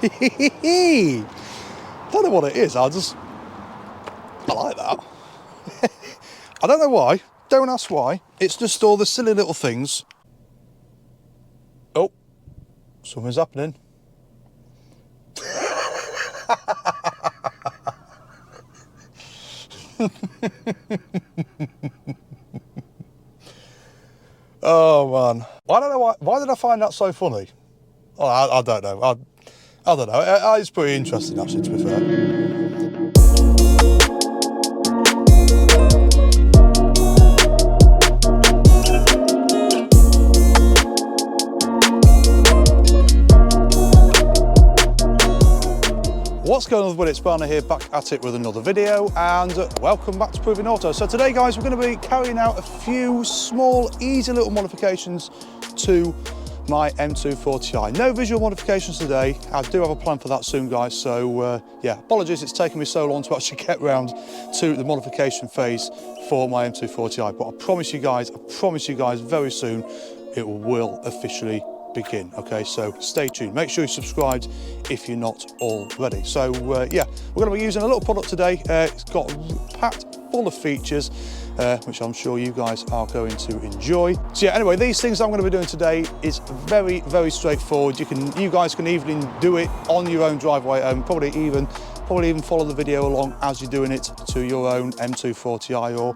Don't know what it is, I like that. I don't know why, don't ask why, it's just all the silly little things. Oh, something's happening. Oh man, I don't know why did I find that so funny? Oh, I don't know, I don't know, it's pretty interesting actually, to be fair. What's going on, it's Barney here, back at it with another video, and welcome back to Proving Auto. So today guys, we're going to be carrying out a few small, easy little modifications to my M240i. No visual modifications today, I do have a plan for that soon guys, so yeah, apologies it's taken me so long to actually get round to the modification phase for my M240i, but I promise you guys very soon it will officially begin. Okay, so stay tuned, make sure you're subscribed if you're not already. So yeah, we're going to be using a little product today. It's got packed full of features which I'm sure you guys are going to enjoy. So yeah, anyway, these things I'm going to be doing today is very straightforward. You guys can even do it on your own driveway at home, probably even follow the video along as you're doing it to your own M240i or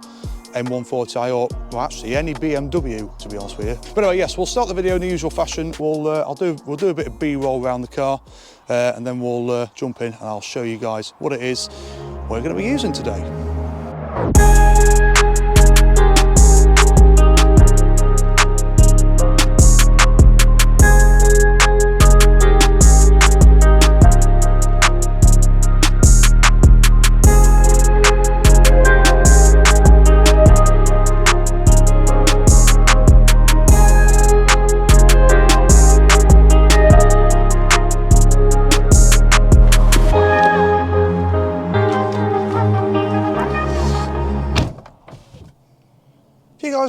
M140i, or well, actually any BMW, to be honest with you. But anyway, yes, we'll start the video in the usual fashion. We'll do a bit of B-roll around the car, and then we'll jump in and I'll show you guys what it is we're going to be using today.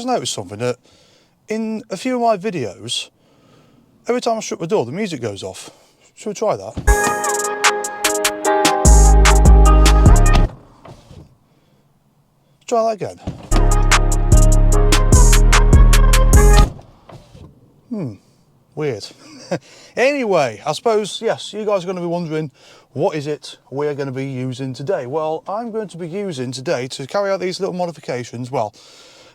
Noticed something that in a few of my videos, every time I shut the door the music goes off. Should we try that? Try that again. Weird. Anyway, I suppose, yes, you guys are going to be wondering, what is it we're going to be using today? Well, I'm going to be using today to carry out these little modifications, well,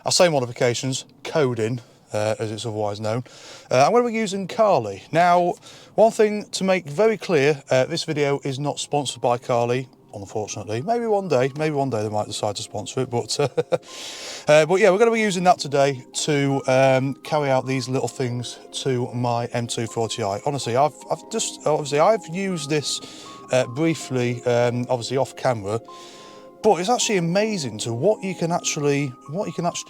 I say modifications, coding, as it's otherwise known. I'm going to be using Carly. Now, one thing to make very clear, this video is not sponsored by Carly, unfortunately. Maybe one day they might decide to sponsor it, but yeah, we're going to be using that today to carry out these little things to my M240i. Honestly, I've used this briefly, obviously off camera. But it's actually amazing to what you can actually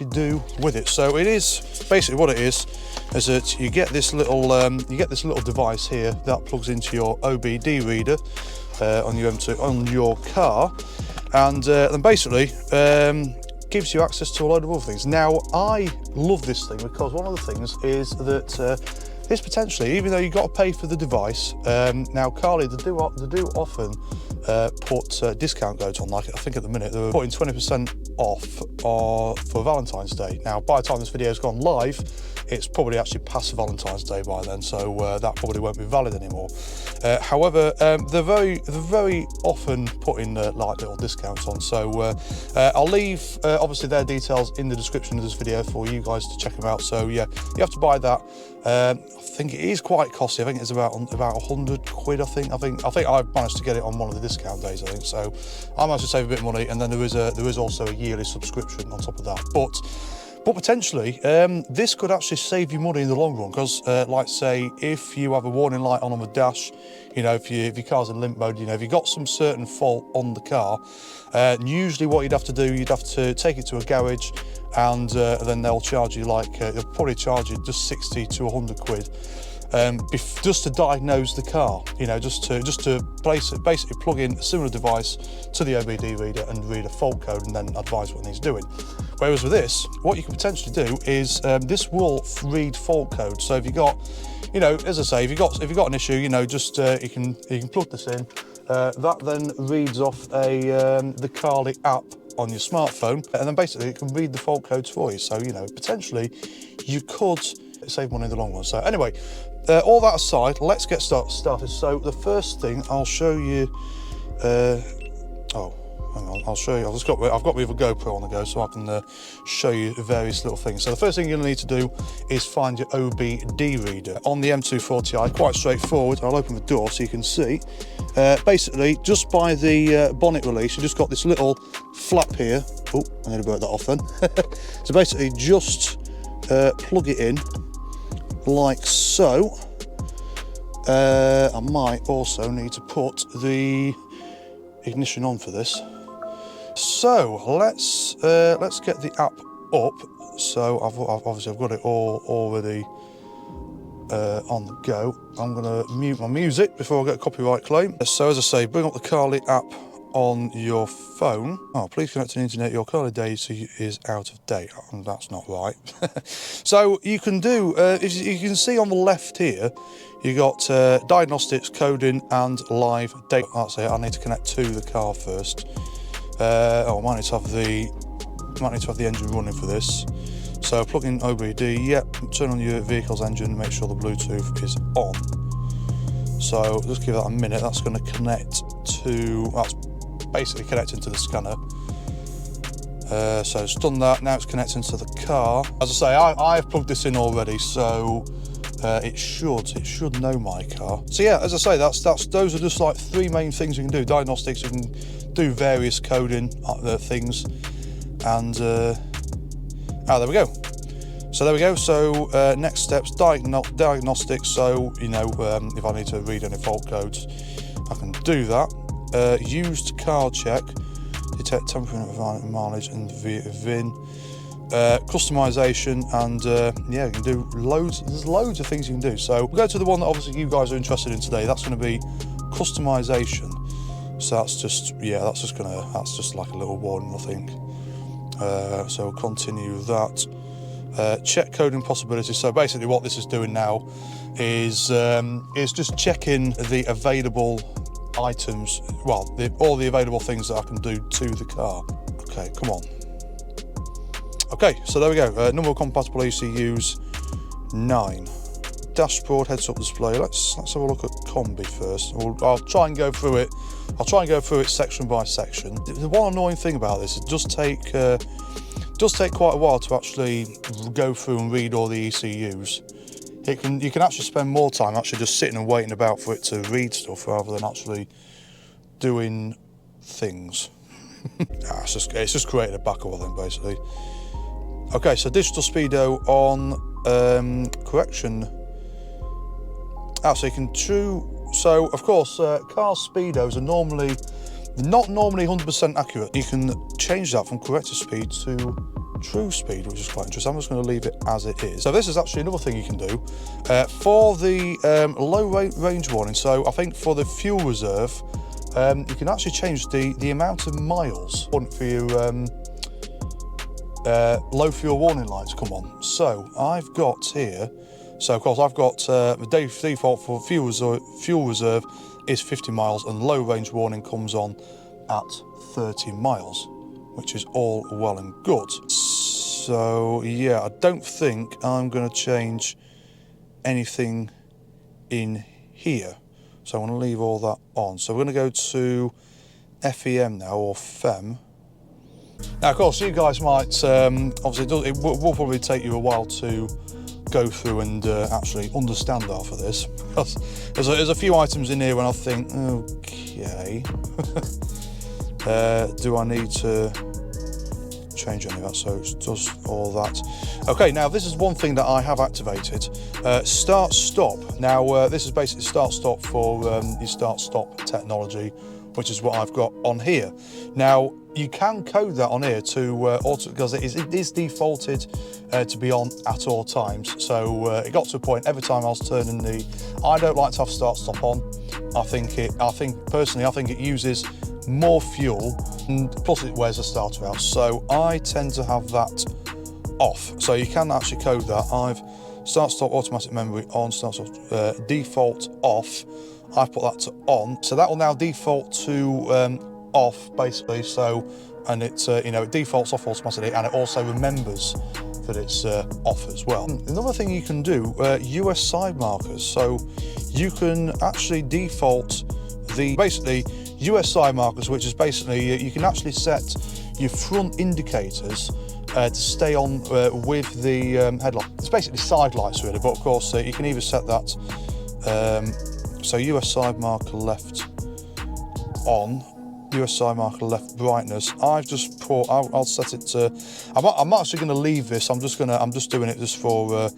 do with it. So it is basically what it is that you get this little device here that plugs into your OBD reader on your car, and then basically gives you access to a load of other things. Now I love this thing because one of the things is that this potentially, even though you've got to pay for the device, now Carly, they do often put discount codes on, like I think at the minute they're putting 20% off for Valentine's Day. Now by the time this video's gone live, it's probably actually past Valentine's Day by then, so that probably won't be valid anymore. However, they're very often putting like little discounts on, so I'll leave obviously their details in the description of this video for you guys to check them out. So yeah, you have to buy that. I think it is quite costly. I think it's about 100 quid. I think I've managed to get it on one of the discount days. I think so. I managed to save a bit of money, and then there is also a yearly subscription on top of that. But potentially, this could actually save you money in the long run, because like say, if you have a warning light on the dash, you know, if your car's in limp mode, you know, if you've got some certain fault on the car, usually what you'd have to do, you'd have to take it to a garage, and then they'll charge you like, they'll probably charge you just 60 to 100 quid. Just to diagnose the car, you know, just to basically plug in a similar device to the OBD reader and read a fault code and then advise what it needs doing. Whereas with this, what you can potentially do is this will read fault code. So if you got, you know, as I say, if you've got an issue, you know, just you can plug this in. That then reads off the Carly app on your smartphone, and then basically it can read the fault codes for you. So, you know, potentially you could save money in the long run. So anyway, all that aside, let's get started. So the first thing I'll show you, oh, hang on, I'll show you. I've got my other GoPro on the go, so I can show you various little things. So the first thing you're gonna need to do is find your OBD reader. On the M240i, quite straightforward. I'll open the door so you can see. Basically, just by the bonnet release, you just got this little flap here. Oh, I'm gonna burn that off then. So basically, just plug it in like so. I might also need to put the ignition on for this. So let's get the app up. So I've got it all already on the go. I'm gonna mute my music before I get a copyright claim. So as I say, bring up the Carly app on your phone. Oh, please connect to the internet. Your Carly data is out of date. Oh, that's not right. So you can do, you can see on the left here, you got diagnostics, coding, and live data. That's it. I need to connect to the car first. Oh, I might need to have the engine running for this. So plug in OBD. Yep. Turn on your vehicle's engine. Make sure the Bluetooth is on. So just give that a minute. That's going to connect to. That's basically connecting to the scanner. So it's done that. Now it's connecting to the car. As I say, I've plugged this in already, so it should know my car. So yeah, as I say, those are just like three main things you can do. Diagnostics, you can do various coding things, and there we go. So there we go. So next steps, diagnostics. So you know, if I need to read any fault codes, I can do that. Used car check, detect temperature, mileage, and VIN. Customization, and yeah, you can do loads. There's loads of things you can do. So we'll go to the one that obviously you guys are interested in today. That's going to be customization. So that's just like a little warning, I think. So continue that. Check coding possibilities. So basically, what this is doing now is just checking the available items. Well, all the available things that I can do to the car. Okay, come on. Okay, so there we go. Number of compatible ECUs, 9. Dashboard heads-up display. Let's have a look at combi first. I'll try and go through it. I'll try and go through it section by section. The one annoying thing about this, it does take quite a while to actually go through and read all the ECUs. You can actually spend more time actually just sitting and waiting about for it to read stuff rather than actually doing things. It's just creating a backup, I think, basically. Okay, so digital speedo on correction. So you can so of course car speedos are not normally 100% accurate. You can change that from corrected speed to true speed, which is quite interesting. I'm just going to leave it as it is. So this is actually another thing you can do for the low range warning. So I think for the fuel reserve, you can actually change the amount of miles for your low fuel warning lights come on. So I've got here, so of course I've got the default for fuel reserve is 50 miles, and low range warning comes on at 30 miles, which is all well and good. So yeah, I don't think I'm going to change anything in here. So I'm going to leave all that on. So we're going to go to FEM now, or FEM. Now, of course, you guys might, obviously, it will probably take you a while to go through and actually understand half of this. There's a few items in here when I think, okay, do I need to change any of that? So it does all that. Okay, now this is one thing that I have activated. Start stop. Now this is basically start stop for your start stop technology, which is what I've got on here. Now you can code that on here to auto, because it is defaulted to be on at all times. So it got to a point every time I was turning I don't like to have start stop on. Personally I think it uses more fuel, and plus it wears the starter out. So I tend to have that off. So you can actually code that. I've Start stop automatic memory on, start stop default off. I've put that to on, so that will now default to off basically. So, and it's you know, it defaults off automatically, and it also remembers that it's off as well. Another thing you can do, US side markers. So you can actually default the basically US side markers, which is basically you can actually set your front indicators to stay on with the headlight. It's basically side lights really, but of course you can either set that so US side marker left on, US side marker left brightness. I've just put, I'll set it to, I'm actually going to leave this. I'm just doing it just for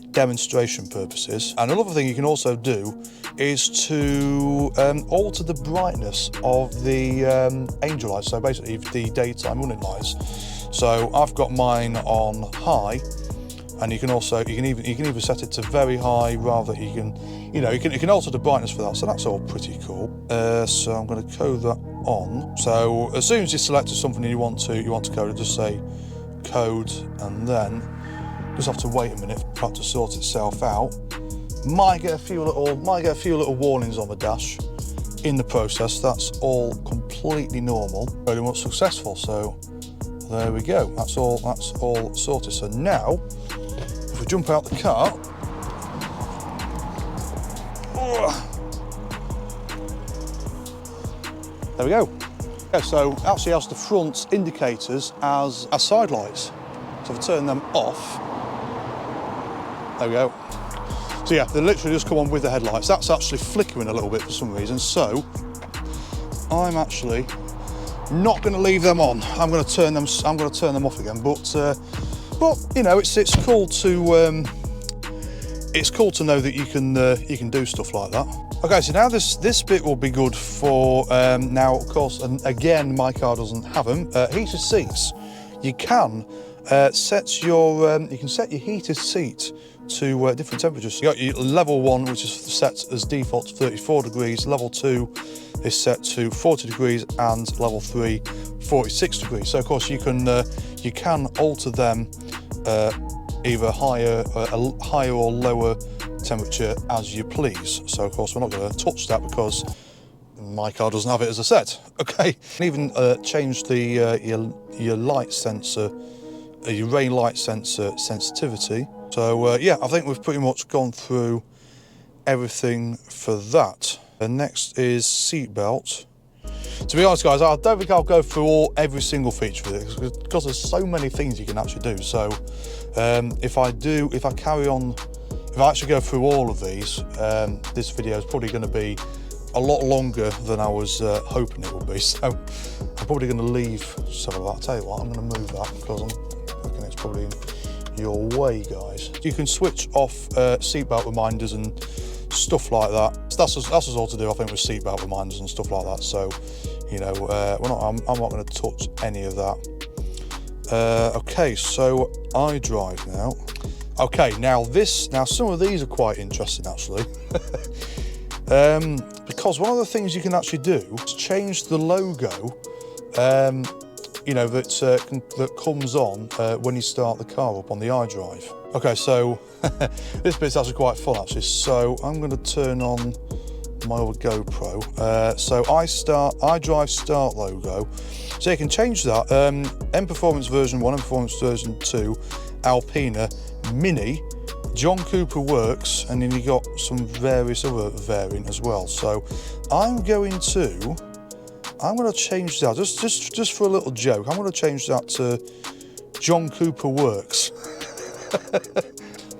demonstration purposes. And another thing you can also do is to alter the brightness of the angel lights. So basically the daytime running lights. So I've got mine on high, and you can also you can even set it to very high, rather you can alter the brightness for that. So that's all pretty cool. So I'm going to code that on. So as soon as you selected something you want to code it, just say code, and then just have to wait a minute for that to sort itself out. Might get a few little warnings on the dash in the process. That's all completely normal. Very much successful. So there we go. That's all sorted. So now, if we jump out the car, there we go. Yeah, so actually has the front indicators as side lights. So if I turn them off, there we go. So yeah, they literally just come on with the headlights. That's actually flickering a little bit for some reason. So I'm actually not going to leave them on. I'm going to turn them off again. But you know, it's cool to know that you can do stuff like that. Okay, so now this bit will be good for now. Of course, and again, my car doesn't have them. Heated seats. You can set your heated seat to different temperatures. You got your level 1, which is set as default to 34 degrees. Level 2 is set to 40 degrees, and level 3 46 degrees. So of course you can alter them either higher or lower temperature as you please. So of course we're not going to touch that because my car doesn't have it, as I said. Okay, even change the your light sensor, your rain light sensor sensitivity. So yeah, I think we've pretty much gone through everything for that. The next is seat belt. To be honest, guys, I don't think I'll go through every single feature of it because there's so many things you can actually do. So if I actually go through all of these, this video is probably going to be a lot longer than I was hoping it would be. So I'm probably going to leave some of that. I'll tell you what, I'm going to move that because I'm thinking it's probably in your way, guys. You can switch off seatbelt reminders and stuff like that. That's all to do, I think, with seatbelt reminders and stuff like that. So, you know, I'm not going to touch any of that. Okay, so iDrive now. Okay, now some of these are quite interesting actually. Because one of the things you can actually do is change the logo, you know, that comes on when you start the car up on the iDrive. Okay, so this bit's actually quite fun actually. So I'm going to turn on my other GoPro. So iDrive start logo. So you can change that. M Performance version 1, M Performance version 2, Alpina, Mini, John Cooper Works, and then you got some various other variant as well. So I'm going to change that just for a little joke. I'm going to change that to John Cooper Works.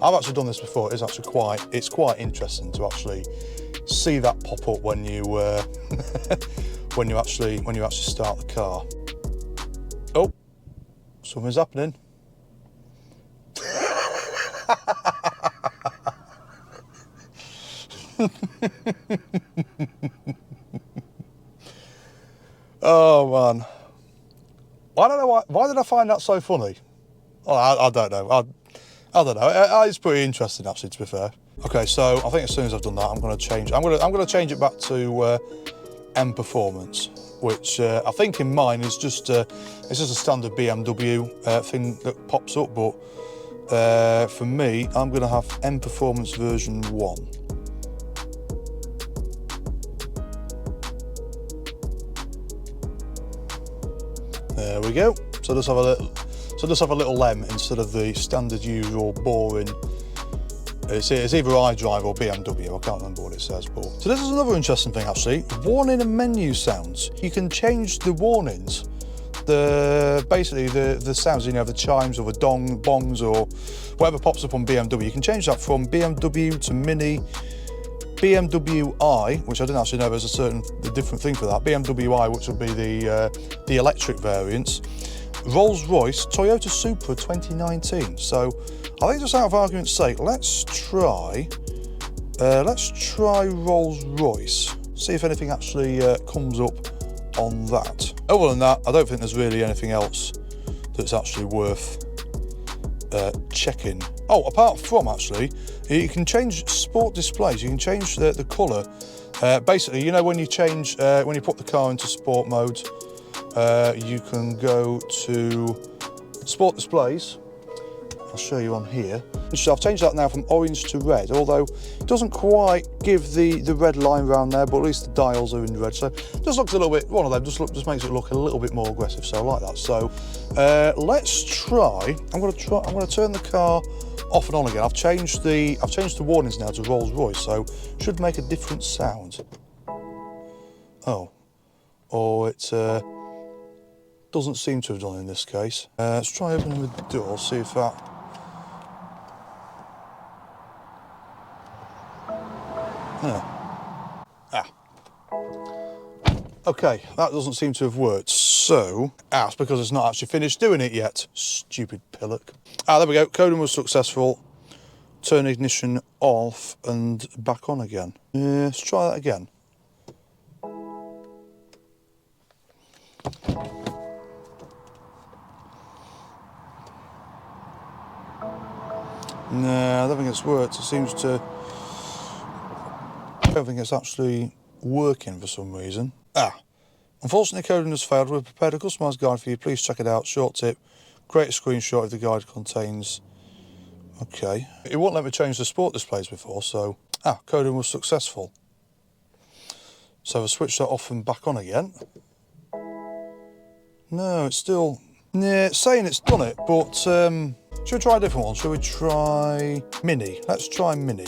I've actually done this before. It's quite interesting to actually see that pop up when you when you actually start the car. Oh, something's happening. Oh man, I don't know why did I find that so funny? Oh, I don't know. I don't know. It's pretty interesting actually, to be fair. Okay, so I think as soon as I've done that, I'm going to change it back to M Performance, which I think in mine is just it's just a standard BMW thing that pops up, but For me, I'm going to have M Performance version 1. There we go. So just have a little M instead of the standard usual boring. It's either iDrive or BMW, I can't remember what it says. But so this is another interesting thing actually. Warning and menu sounds. You can change the warnings. Basically the sounds, you know, the chimes or the bongs or whatever pops up on BMW. You can change that from BMW to Mini, BMW I, which I didn't actually know there's a different thing for that. BMW I, which would be the electric variants. Rolls-Royce, Toyota Supra 2019. So I think just out of argument's sake, let's try Rolls-Royce. See if anything actually comes up on that. Other than that, I don't think there's really anything else that's actually worth checking. Oh, apart from actually, you can change sport displays. You can change the colour. Basically, you know, when you change, when you put the car into sport mode, you can go to sport displays. I'll show you on here. So I've changed that now from orange to red, although it doesn't quite give the red line around there, but at least the dials are in red. So it just looks a little bit, one of them just makes it look a little bit more aggressive. So I like that. So let's try. I'm going to turn the car off and on again. I've changed the warnings now to Rolls-Royce, so should make a different sound. Oh, or it doesn't seem to have done in this case. Let's try opening the door, see if that. Okay, that doesn't seem to have worked. So, it's because it's not actually finished doing it yet. Stupid pillock. There we go. Coding was successful. Turn ignition off and back on again. Let's try that again. No, I don't think it's worked. It seems to. I don't think it's actually working for some reason. Unfortunately, coding has failed. We've prepared a customised guide for you. Please check it out. Short tip: create a screenshot if the guide contains. Okay, it won't let me change the sport displays before, so coding was successful. So I'll switch that off and back on again. No, it's still. Yeah, it's saying it's done it, but should we try a different one? Should we try Mini? Let's try Mini.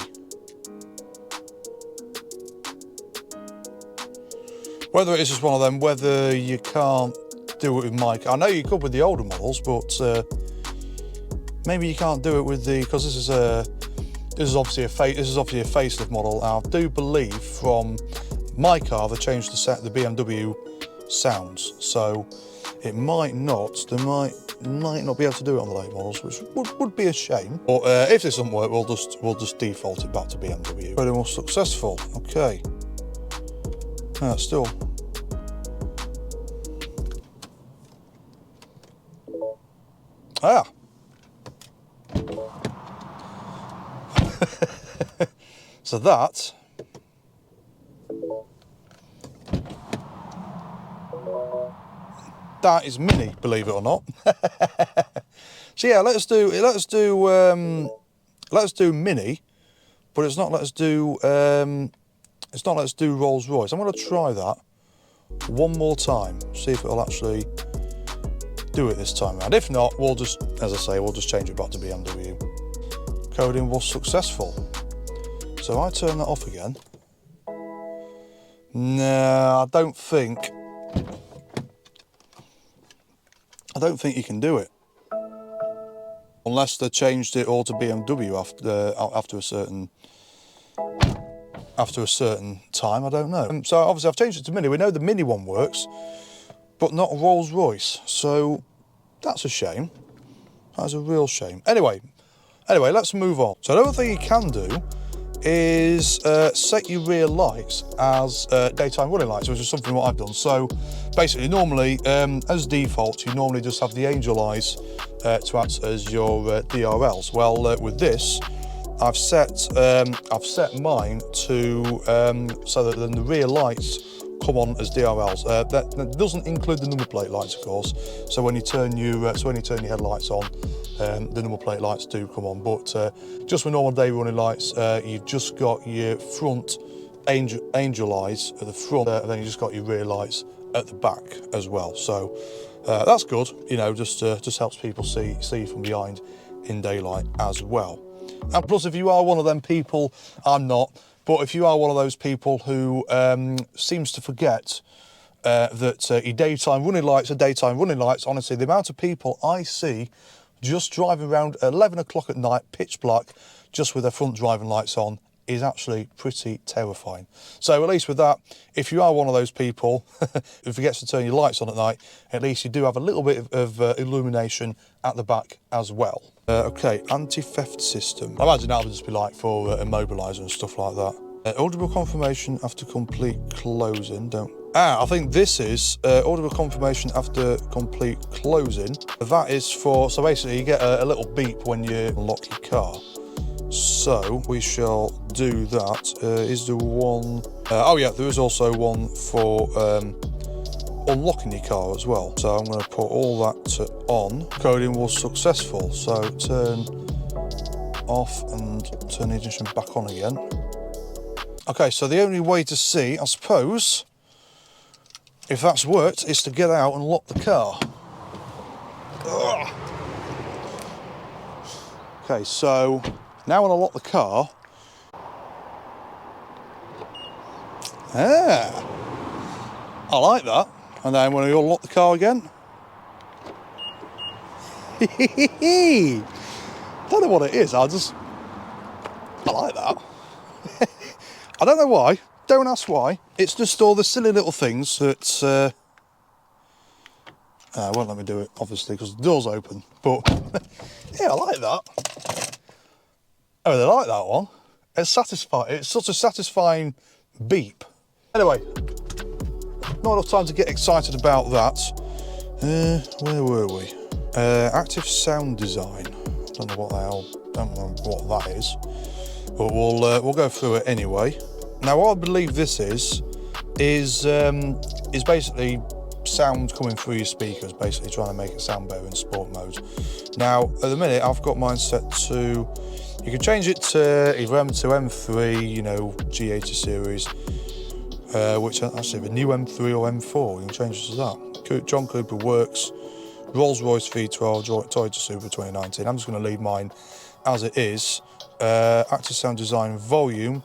Whether it is just one of them, whether you can't do it with my car. I know you could with the older models, but maybe you can't do it with the, because this is obviously a facelift model. I do believe from my car they changed the BMW sounds, so it might not. They might not be able to do it on the late models, which would be a shame. But if this doesn't work, we'll just default it back to BMW. But it was successful. Okay. Still. So that. That is Mini, believe it or not. So yeah, let's do Mini, but it's not let's do Rolls-Royce. I'm going to try that one more time, see if it'll actually do it this time around. If not, we'll just, as I say, we'll just change it back to BMW. Coding was successful. So I turn that off again. No, I don't think you can do it. Unless they changed it all to BMW after a certain time, I don't know. So obviously I've changed it to Mini. We know the Mini one works, but not Rolls-Royce. So that's a shame. That's a real shame. Anyway, let's move on. So another thing you can do is set your rear lights as daytime running lights, which is something what I've done. So basically, normally, as default, you normally just have the angel eyes to act as your DRLs. Well, with this, I've set mine to so that then the rear lights come on as DRLs. That doesn't include the number plate lights, of course. So when you turn your headlights on, the number plate lights do come on. But just for normal day running lights, you've just got your front angel eyes at the front, and then you just got your rear lights at the back as well. So that's good. You know, just helps people see from behind in daylight as well. And plus, if you are one of them people, I'm not. But if you are one of those people who seems to forget that your daytime running lights are daytime running lights, honestly, the amount of people I see just driving around at 11 o'clock at night, pitch black, just with their front driving lights on, is actually pretty terrifying. So at least with that, if you are one of those people who forgets to turn your lights on at night, at least you do have a little bit of illumination at the back as well. Okay, anti-theft system. I imagine that would just be like for immobiliser and stuff like that. Audible confirmation after complete closing. I think this is audible confirmation after complete closing. That is for, so basically you get a little beep when you unlock your car. So we shall do that. Is there one? Oh yeah, there is also one for unlocking your car as well. So I'm going to put all that to on. Coding was successful. So turn off and turn the ignition back on again. Okay, so the only way to see, I suppose, if that's worked, is to get out and lock the car. Ugh. Okay, so now when I lock the car, I like that. And then when I unlock the car again, don't know what it is, I like that. I don't know why, don't ask why. It's just all the silly little things that, it won't let me do it, obviously, because the door's open. But, yeah, I like that. I really like that one. It's satisfying. It's such a satisfying beep. Anyway, not enough time to get excited about that. Where were we? Active sound design. Don't know what the hell. Don't know what that is. But we'll go through it anyway. Now, what I believe this is basically sound coming through your speakers, basically trying to make it sound better in sport mode. Now, at the minute, I've got mine set to. You can change it to either M2, M3, you know, G80 series, which actually the new M3 or M4, you can change it to that. John Cooper Works, Rolls-Royce V12, Toyota Supra 2019. I'm just going to leave mine as it is. Active sound design volume.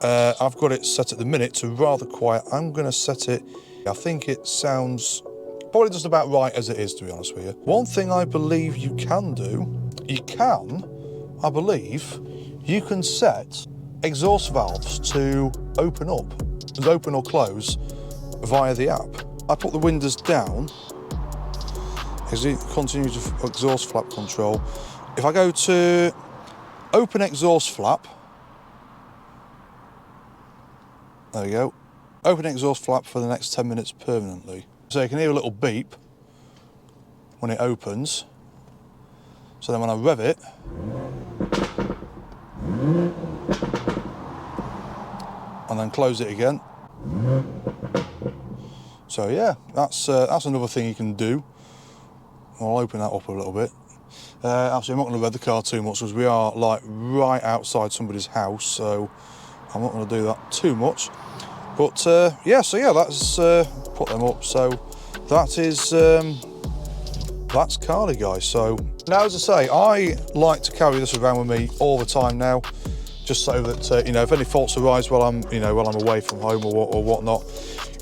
I've got it set at the minute to rather quiet. I'm going to set it, I think it sounds probably just about right as it is, to be honest with you. One thing I believe you can do, I believe you can set exhaust valves to open or close via the app. I put the windows down, continue to exhaust flap control. If I go to open exhaust flap, there we go, open exhaust flap for the next 10 minutes permanently. So you can hear a little beep when it opens. So then when I rev it, and then close it again. So yeah, that's another thing you can do. I'll open that up a little bit. Actually, I'm not going to rev the car too much because we are like right outside somebody's house, so I'm not going to do that too much. But yeah, so yeah, let's put them up. So that is that's Carly, guys. So now, as I say, I like to carry this around with me all the time now, just so that you know, if any faults arise while I'm away from home or whatnot,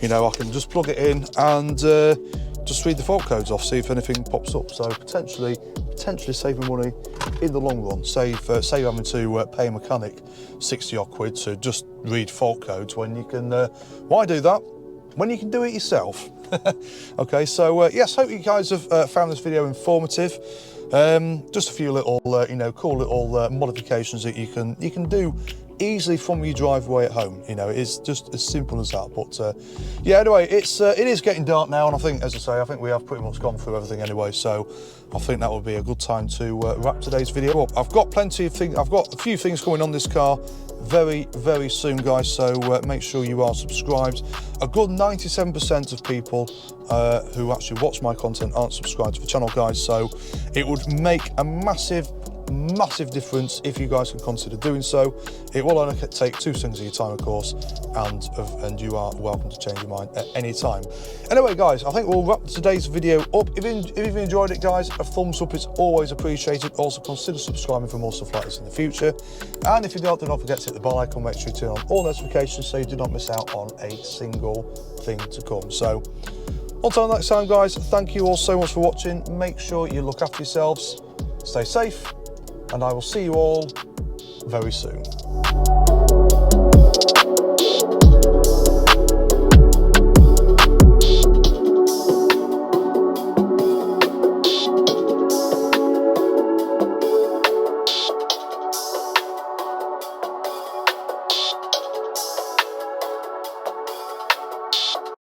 you know, I can just plug it in and just read the fault codes off, see if anything pops up. So potentially saving money in the long run. Save having to pay a mechanic 60 odd quid to just read fault codes when you can. Why do that when you can do it yourself? Okay, so yes, hope you guys have found this video informative. Just a few little, you know, cool little modifications that you can do easily from your driveway at home. You know, it's just as simple as that. But yeah, anyway, it is getting dark now, and I think, as I say, I think we have pretty much gone through everything anyway. So I think that would be a good time to wrap today's video up. I've got plenty of things. I've got a few things coming on this car very, very soon, guys. So make sure you are subscribed. A good 97% of people who actually watch my content aren't subscribed to the channel, guys. So it would make a massive difference if you guys can consider doing so. It will only take 2 seconds of your time, of course, and you are welcome to change your mind at any time. Anyway, guys, I think we'll wrap today's video up. If you've enjoyed it, guys, a thumbs up is always appreciated. Also, consider subscribing for more stuff like this in the future. And if you don't forget to hit the bell icon. Make sure you turn on all notifications so you do not miss out on a single thing to come. So until next time, guys, thank you all so much for watching. Make sure you look after yourselves, stay safe, and I will see you all very soon.